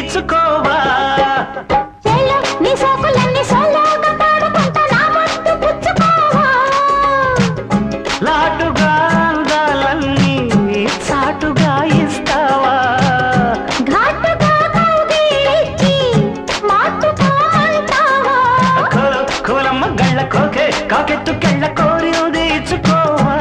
తీర్చుకోవా లాటుగా అందాలన్నీ చాటుగా ఇస్తావా కోలమ్మ గళ్ళ కోకే కాకెత్తు కెళ్ళ కోరి తీర్చుకోవా